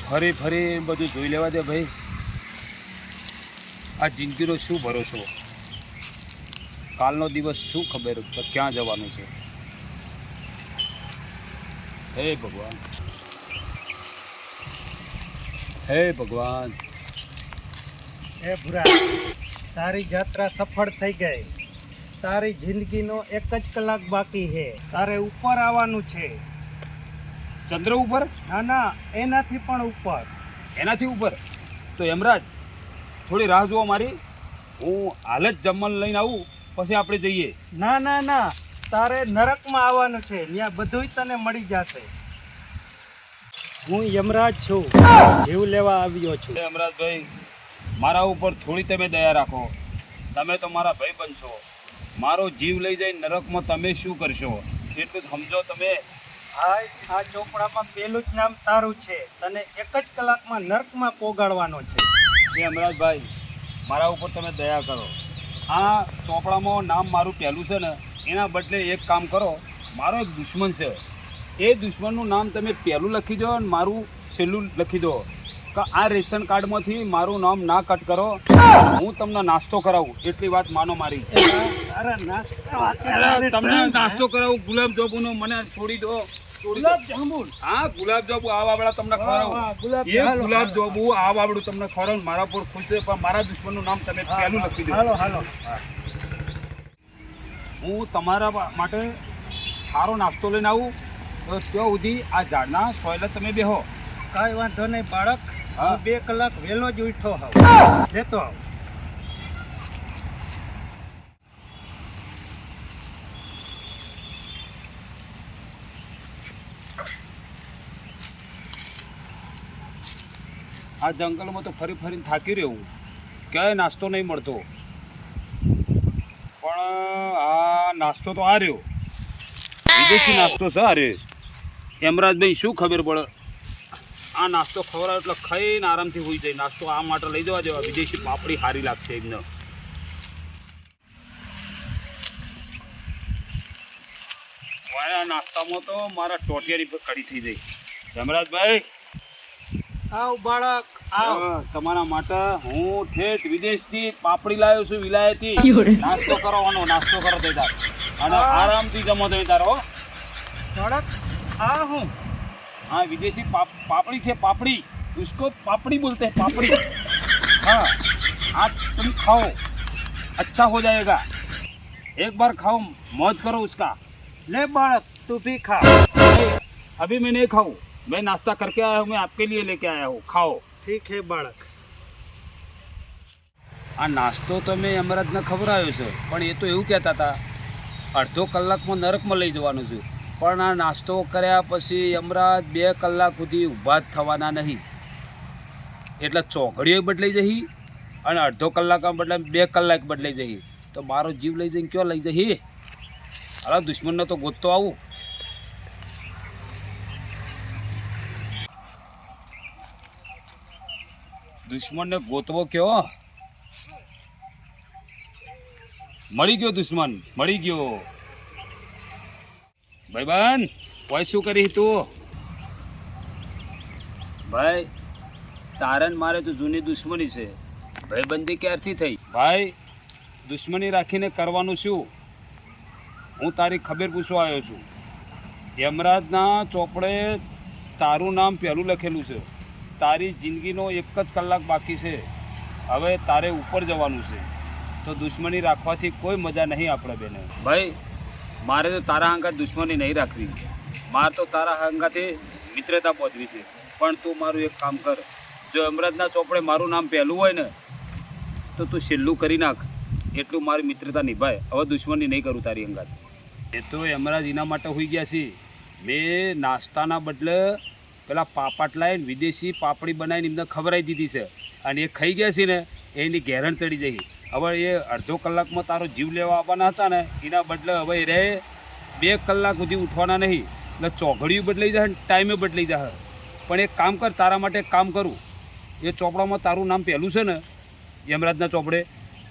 ફરી ફરી બધું જોઈ લેવા દે ભાઈ. આ જિંદગીનો શું ભરોસો, કાલનો દિવસ શું ખબર ક્યાં જવાનું છે. હે ભગવાન, હે ભગવાન. હે ભૂરા, તારી જાત્રા સફળ થઈ ગઈ. તારી જિંદગીનો 1 જ કલાક બાકી છે. તારે ઉપર આવવાનું છે. ચંદ્ર ઉપર? ના ના, એનાથી પણ ઉપર. એનાથી ઉપર? તો યમરાજ થોડી રાહ જુઓ મારી, હું હાલ જ જમવાનું લઈને આવું, પછી આપણે જઈએ. ના ના ના, તારે નરકમાં આવવાનું છે. ત્યાં બધુંય તને મળી જશે. હું યમરાજ છું, જીવ લેવા આવ્યો છું. યમરાજભાઈ, મારા ઉપર થોડી તમે દયા રાખો. તમે તો મારા ભાઈબંધ છો. મારો જીવ લઈ જાય નરકમાં તમે શું કરશો એટલું જ સમજો તમે. ભાઈ, આ ચોપડામાં પહેલું જ નામ તારું છે. તને 1 જ કલાકમાં નરકમાં પોગાડવાનો છે. યમરાજભાઈ, મારા ઉપર તમે દયા કરો. આ ચોપડામાં નામ મારું પહેલું છે ને, એના બદલે એક કામ કરો. મારો એક દુશ્મન છે, એ દુશ્મનનું નામ તમે પહેલું લખી દો અને મારું છેલ્લું લખી દો. કે આ રેશન કાર્ડમાંથી મારું નામ ના કટ કરો, હું તમને નાસ્તો કરાવું. એટલી વાત માનો મારી. તમને નાસ્તો કરાવું ગુલાબજાંબુનો. મને છોડી દો. ગુલાબજાંબુ? હા, ગુલાબજાંબુ આ વાવડા તમને ખવડાવું. એ ગુલાબજાંબુ આ વાવડું તમને ખવડાવું. મારા પર ખુશ છે, પણ મારા દુશ્મનનું નામ તમે પહેલું લખી દો. હાલો હાલો. હું તમારા માટે સારો નાસ્તો લઈને આવું તો ત્યાં સુધી આ ઝાડના સોયલે તમે બેહો. કાંઈ વાંધો નહીં બાળક. હા. હું 2 કલાક વહેલો જ ઉઠ્યો હોઉં. જતો આવ. આ જંગલમાં તો ફરી ફરીને થાકી રહ્યો, ક્યાંય નાસ્તો નહીં મળતો. પણ આ નાસ્તો તો આ રહ્યો, વિદેશી નાસ્તો છે. અરે યમરાજભાઈ, શું ખબર પડે? આ નાસ્તો ખવડાવ એટલે ખાઈને આરામથી હોઈ જાય. નાસ્તો આ માટે લઈ જવા જેવા. વિદેશી પાપડી સારી લાગશે એમને. મારા નાસ્તામાં તો મારા ટોટિયાની પર કડી થઈ જાય. યમરાજભાઈ, આવ બાળક આવ. તમારા માટે હું ઠેઠ વિદેશથી પાપડી લાવ્યો છું, વિલાયતી. નાસ્તો કરવાનો, નાસ્તો કરો દેતા અને આરામથી જમો તમે તારો. બાળક આ હું? हाँ, विदेशी पापड़ी थे, पापड़ी, उसको पापड़ी बोलते हैं, पापड़ी. हाँ, आप तुम खाओ, अच्छा हो जाएगा. एक बार खाओ, मौज करो उसका. ले बालक, तू भी खा. अभी मैं नहीं खाऊं, मैं नाश्ता करके आया हूँ, मैं आपके लिए लेके आया हूँ. खाओ. ठीक है बालक. આ નાસ્તો તો મેં યમરાજને ખવડાવ્યો છે, પણ એ તો એવું કહેતા હતા અડધો કલાકમાં નરકમાં લઈ જવાનું છું. પણ આ નાસ્તો કર્યા પછી યમરાજ 2 કલાક સુધી ઊભા જ થવાના નહીં. એટલે ચોઘડીઓ બદલાઈ જઈ અને અડધો કલાકમાં બદલે 2 કલાક બદલાઈ જઈ. તો મારો જીવ લઈ જઈને ક્યાં લઈ જઈ? અરે દુશ્મનને તો ગોતતો આવું. દુશ્મનને ગોતવો કયો? મળી ગયો દુશ્મન, મળી ગયો. ભાઈબંધ, કોઈ શું કરી તું? ભાઈ, તારે ને મારે તો જૂની દુશ્મની છે. ભાઈબંધી ક્યારથી થઈ? ભાઈ, દુશ્મની રાખીને કરવાનું શું? હું તારી ખબર પૂછવા આવ્યો છું. યમરાજના ચોપડે તારું નામ પહેલું લખેલું છે. તારી જિંદગીનો 1 જ કલાક બાકી છે. હવે તારે ઉપર જવાનું છે. તો દુશ્મની રાખવાથી કોઈ મજા નહીં આપણે બેને. ભાઈ, મારે તો તારા હંગાત દુશ્મની નહીં રાખવી. મારે તો તારા હંગાતે મિત્રતા પહોંચવી છે. પણ તું મારું એક કામ કર. જો યમરાજના ચોપડે મારું નામ પહેલું હોય ને, તો તું છેલ્લું કરી નાખ. એટલું મારી મિત્રતા નિભાય. હવે દુશ્મની નહીં કરું તારી હંગાત. એ તો યમરાજ એના માટે હોઈ ગયા છે. મેં નાસ્તાના બદલે પેલા પાપડ લાવીને વિદેશી પાપડી બનાવીને એમને ખવડાવી દીધી છે. અને એ ખાઈ ગયા છે ને, એની ઘેરણ ચડી જઈ. હવે એ અડધો કલાકમાં તારો જીવ લેવા આવવાના હતા ને, એના બદલે હવે એ રહે 2 કલાક સુધી ઉઠવાના નહીં. એટલે ચોઘડીઓ બદલાઈ જાય ને ટાઈમે બદલાઈ જાય. પણ એક કામ કર, તારા માટે એક કામ કરું. એ ચોપડામાં તારું નામ પહેલું છે ને, યમરાજના ચોપડે,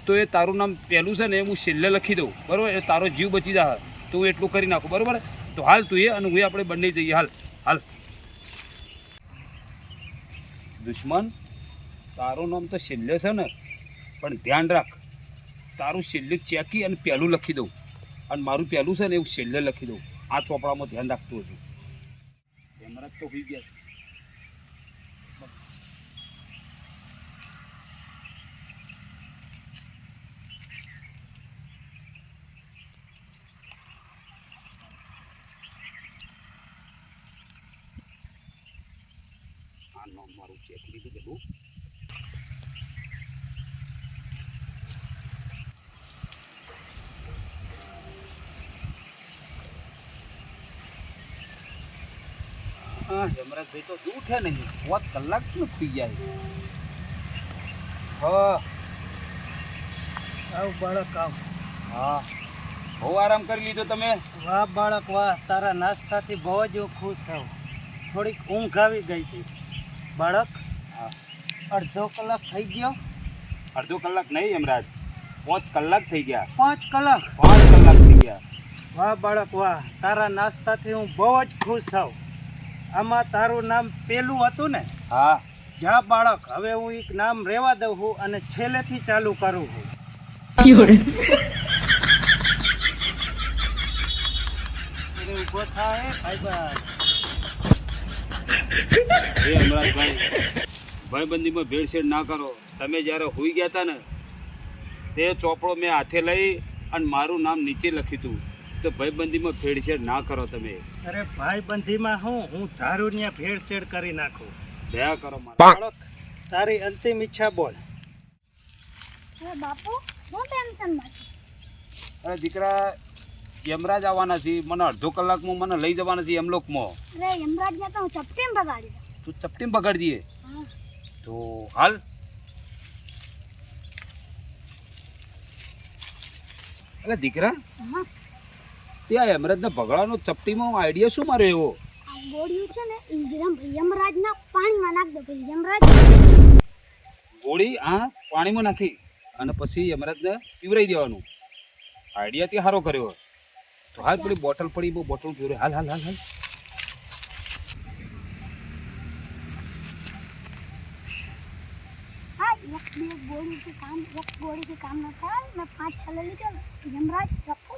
તો એ તારું નામ પહેલું છે ને, એ હું છેલ્લે લખી દઉં, બરાબર? એ તારો જીવ બચી જાય. તો હું એટલું કરી નાખું, બરાબર? તો હાલ તું એ અને હું આપણે બંને જઈએ. હાલ હાલ. દુશ્મન તારું નામ તો છેલ્લે છે ને, પણ ધ્યાન રાખ તારું છેલ્લે ચેકી અને પહેલું લખી દઉં, અને મારું પહેલું છે ને એવું છેલ્લે લખી દઉં. આ ચોપડામાં ધ્યાન રાખતું હતું. યમરાજ તો હોઈ ગયા છે. આ નામ મારું ચેક લીધું બધું. હા યમરાજભાઈ તો ઉઠે નહીં, 5 કલાક શું થઈ જાય. હા આવ બાળક આવ. હા બહુ આરામ કરી લીધો તમે. વાહ બાળક વાહ, તારા નાસ્તાથી બહુ જ હું ખુશ છું. થોડીક ઊંઘ આવી ગઈ હતી બાળક. હા અડધો કલાક થઈ ગયો. અડધો કલાક નહીં યમરાજ, 5 કલાક થઈ ગયા. 5 કલાક. 5 કલાક થઈ ગયા. વાહ બાળક વાહ, તારા નાસ્તાથી હું બહુ જ ખુશ છું. આમાં તારું નામ પેલું હતું ને? હા જા બાળક, હવે હું એક નામ રેવા દઉં છું અને છેલ્લેથી ચાલુ કરું છું. અરે ઊભો થાય ભાઈબંધ. એ યમરાજભાઈ, ભાઈબંધીમાં ભેળસેળ ના કરો. તમે જ્યારે હોઈ ગયા હતા ને તે ચોપડો મેં હાથે લઈ અને મારું નામ નીચે લખ્યું હતું. તો ભાઈબંધીમાં ભેળસેળ ના કરો તમે. અરે ભાઈબંધીમાં હું ધારુનિયા ભેળસેળ કરી નાખું. દયા કરો મારા. બાળક, તારી અંતિમ ઈચ્છા બોલ. અરે બાપુ હું ટેન્શનમાં છું. અરે દીકરા, યમરાજ આવવાના છે. મને અડધો કલાકમાં મને લઈ જવાના છે યમલોકમાં. અરે યમરાજને તો હું ચપટીમ બગાડી દઉં. તું ચપટીમ પકડી દઈએ હા. તો હાલ. અરે દીકરા, હા, ત્યાં યમરાજના ભગડાનો ચપટીમાં આઈડિયા શું માર્યો એવો? આ ગોળીઓ છે ને ઈ યમરાજના પાણીમાં નાખ દો પછી યમરાજ. ગોળી આ પાણીમાં નાખી અને પછી યમરાજને પીવરાઈ દેવાનું. આઈડિયા તે સારો કર્યો. તો હાલ પેલી બોટલ પડી, બહુ બોટલ પીવરે. હાલ હાલ હાલ હાલ. હા, એક ગોળીથી કામ ન થાય. મેં 5-6 લઈ લીધો. યમરાજ રખો.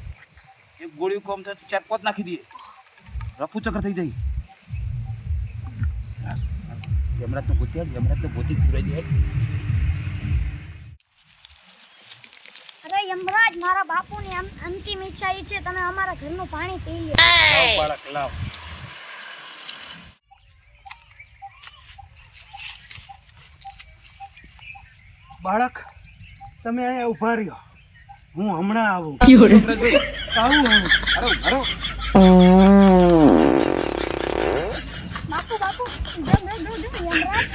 એક ગોળી કોમ થાય તો 4-5 નાખી દઈએ. રફુ ચક્કર થઈ જાય. યમરાજને ગોતી પીવરાઈ દે. અરે યમરાજ, મારા બાપુની અંતિમ ઈચ્છા એ છે તમે અમારા ઘરનું પાણી પી લો. લાવ બાળક લાવ. બાળક, તમે અહીંયા ઉભા રહ્યો, હું હમણાં આવું. યમરાજભાઈ, આવું હું. હારો હારો. બાપુ જો યમરાજ.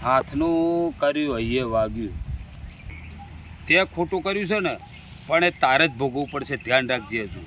હાથનું કર્યું હૈયે વાગ્યું. તે ખોટું કર્યું છે ને, પણ એ તારે જ ભોગવવું પડશે. ધ્યાન રાખજે હજુ.